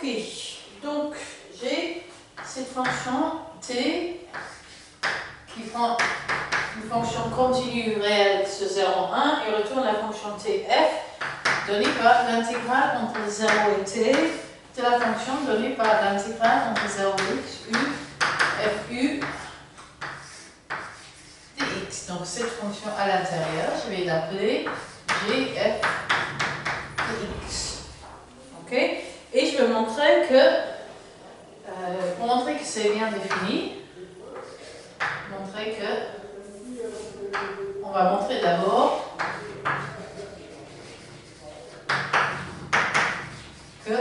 Ok, donc j'ai cette fonction t qui prend une fonction continue réelle sur 0,1 et retourne la fonction tf donnée par l'intégrale entre 0 et t de la fonction donnée par l'intégrale entre 0 et x u fu dx. Donc cette fonction à l'intérieur, je vais l'appeler gf dx. Ok? Et je vais montrer que, pour montrer que c'est bien défini, on va montrer d'abord que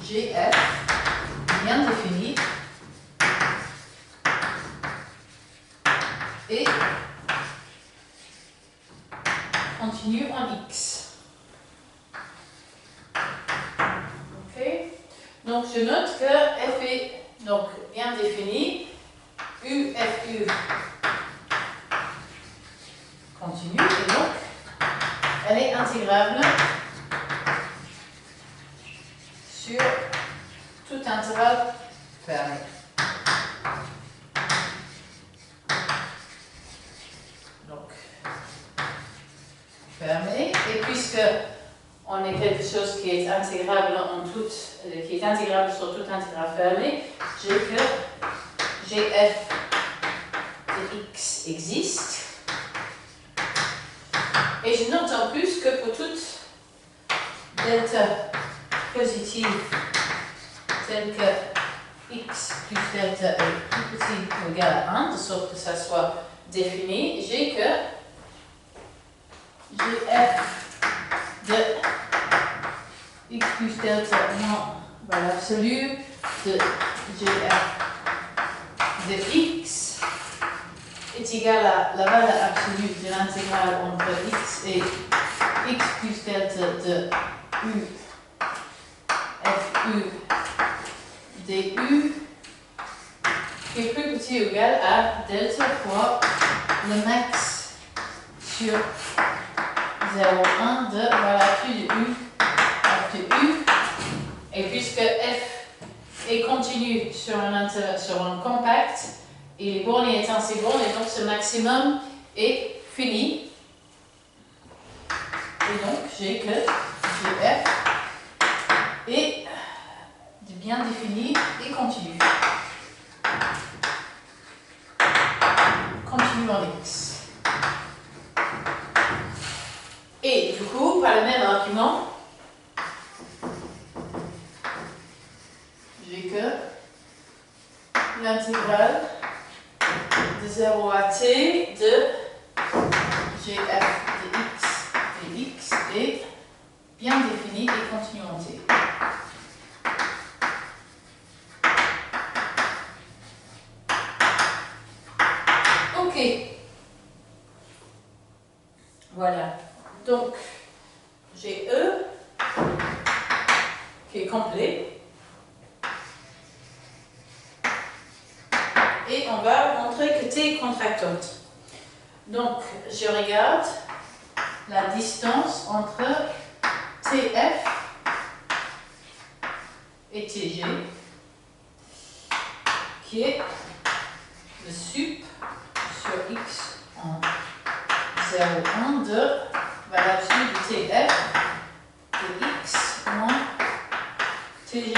gf est bien défini et continue en x. Ok? Donc je note que f est donc bien défini, u, f, u continue et donc elle est intégrable sur tout intervalle fermé. Donc, fermé. Et puisque on est quelque chose qui est intégrable sur tout intervalle fermé, j'ai que gf de x existe. Et je note en plus que pour toute delta positive telle que x plus delta est plus petit ou égal à 1, de sorte que ça soit défini, j'ai que gf de x plus delta moins l'absolu de gf de x est égal à la valeur absolue de l'intégrale entre x et x plus delta de u fu du qui est plus petit ou égal à delta fois le max sur 0,1 de valeur absolue de u f de u. Et puisque f est continu sur un compact, il est borné étant c'est borné, et donc ce maximum est fini. Et donc j'ai que gf est bien défini et continu. Continue en x. Et du coup, par le même argument, j'ai que l'intégrale de 0 à t de gf de x est bien défini et continue en t. Ok. Voilà. Donc, j'ai E qui est complet. Et on va montrer que T est contractante. Donc, je regarde la distance entre TF et TG, qui est le sup sur x en 0,1 de valeur absolue de TF de x moins TG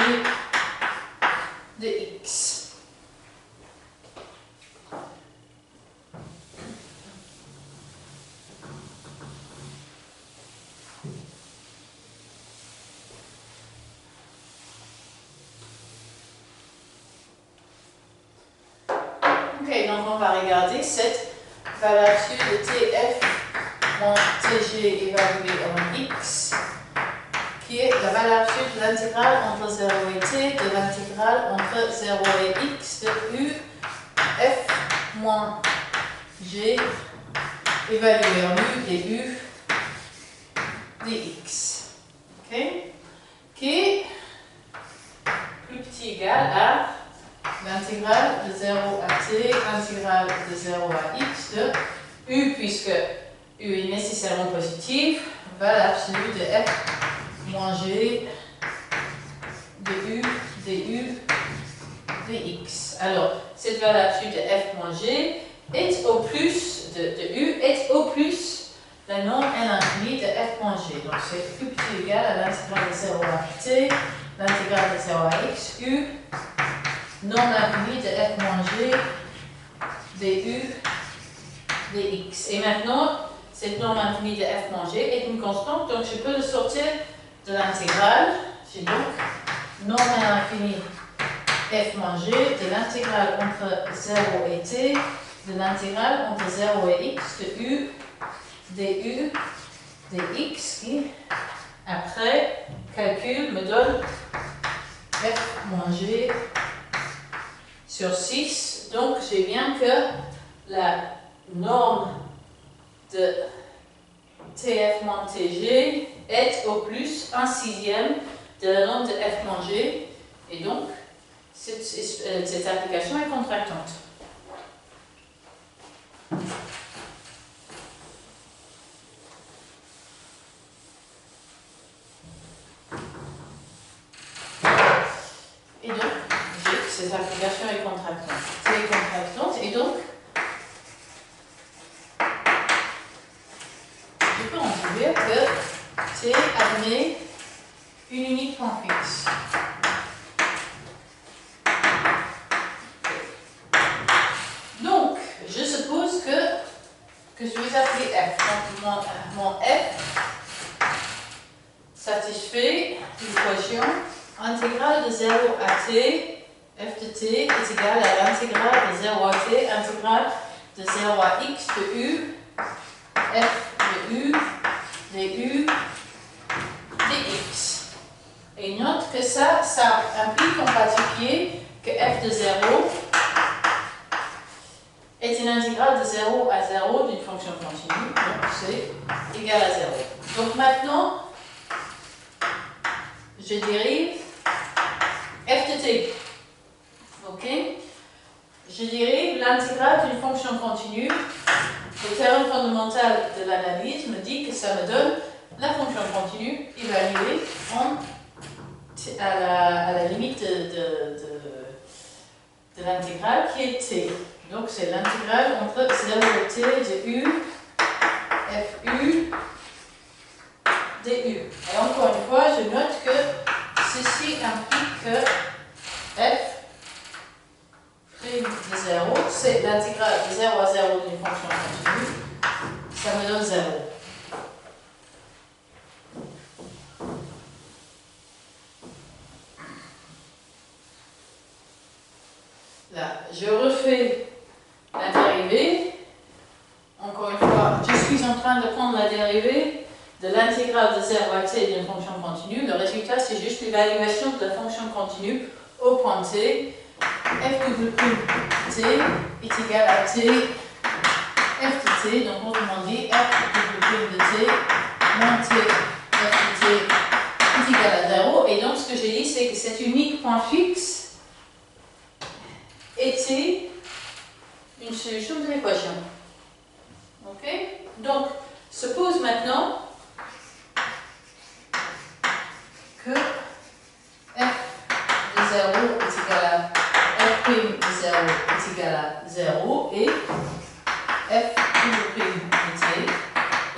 de x. Ok, donc on va regarder cette valeur absolue de TF moins TG évaluée en x, qui est la valeur absolue de l'intégrale entre 0 et t de l'intégrale entre 0 et x de u f moins g évalué en u du dx. Ok, qui est plus petit égal à l'intégrale de 0 à t, intégrale de 0 à x de u, puisque u est nécessairement positif, valeur absolue de f moins g dx. Alors, cette valeur absolue de f moins g est au plus de u est au plus la norme n infinie de f moins g. Donc, c'est u petit égal à l'intégrale de 0 à t, l'intégrale de 0 à x, u, norme infinie de f moins g du dx. Et maintenant, cette norme infinie de f moins g est une constante, donc je peux le sortir de l'intégrale. J'ai donc norme infinie f moins g de l'intégrale entre 0 et t, de l'intégrale entre 0 et x de u du dx qui, après calcul, me donne f moins g sur 6. Donc j'ai bien que la norme de tf moins tg est au plus 1/6 de la norme de f moins g, et donc cette application est contractante. Et donc, cette application est contractante. C'est contractante, et donc, je peux en trouver que T admet une unique point fixe. Donc, je suppose que je vais appeler f. Donc, mon f satisfait l'équation intégrale de 0 à t, f de t est égal à l'intégrale de 0 à t, intégrale de 0 à x de u, f de u, du, dx. Et note que ça implique en particulier que f de 0 est une intégrale de 0 à 0 d'une fonction continue, donc c'est égal à 0. Donc maintenant, je dérive f de t. Ok? Je dérive l'intégrale d'une fonction continue. Le théorème fondamental de l'analyse me dit que ça me donne la fonction continue évaluée à la limite de l'intégrale qui est t. Donc c'est l'intégrale entre 0 et t de u, fu, du. Et encore une fois, je note que ceci implique que f' de 0, c'est l'intégrale de 0 à 0 d'une fonction continue. Ça me donne 0. Là, je refais la dérivée. Encore une fois, je suis en train de prendre la dérivée de l'intégrale de 0 à t d'une fonction continue. Le résultat, c'est juste l'évaluation de la fonction continue au point t. F de t est égal à t, f de t, donc autrement dit, f de t moins t, f de t est égal à 0. Et donc, ce que j'ai dit, c'est que cet unique point fixe était une solution de l'équation. Ok? Donc, se pose maintenant que f de 0 est égal à f' de 0 est égal à 0 et f de t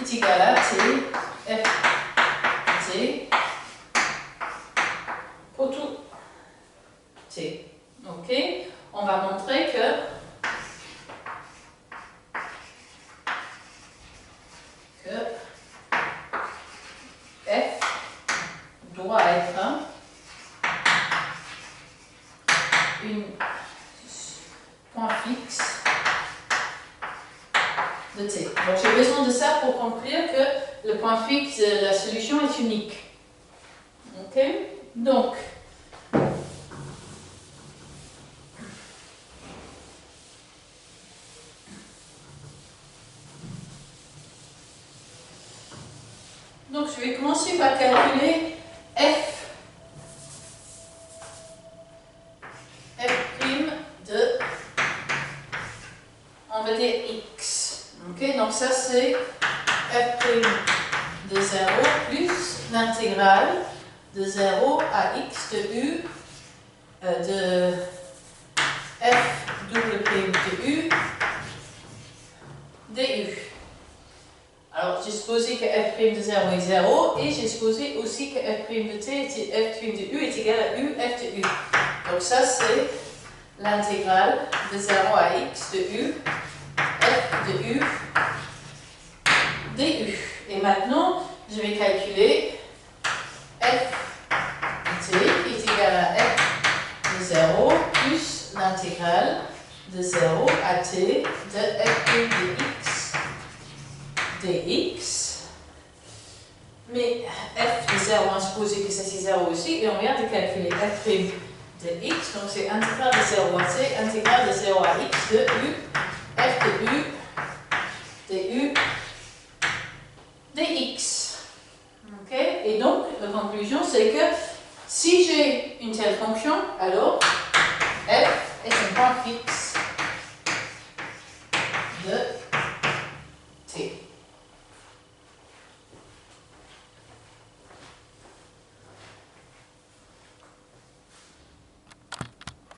est égal à t, f t pour tout t. Ok? On va montrer que f doit être une point fixe de t. Donc j'ai besoin de ça pour conclure que le point fixe de la solution est unique. Ok? Donc, je vais commencer par calculer f de, on va dire x. Ok, donc ça c'est f' de 0 plus l'intégrale de 0 à x de u de f double prime de u du. Alors, j'ai supposé que f' de 0 est 0 et j'ai supposé aussi que f' de t, f' de u est égal à u, f de u. Donc ça, c'est l'intégrale de 0 à x de u, f de u, du. Et maintenant, je vais calculer f de t qui est égal à f de 0 plus l'intégrale de 0 à t de f' de x dx. Mais f de 0, on a supposé que ça c'est 0 aussi, et on vient de calculer f' de x, donc c'est intégrale de 0 à t, intégrale de 0 à x de u, f de u, du, dx. Ok? Et donc, la conclusion, c'est que si j'ai une telle fonction, alors f est un point fixe.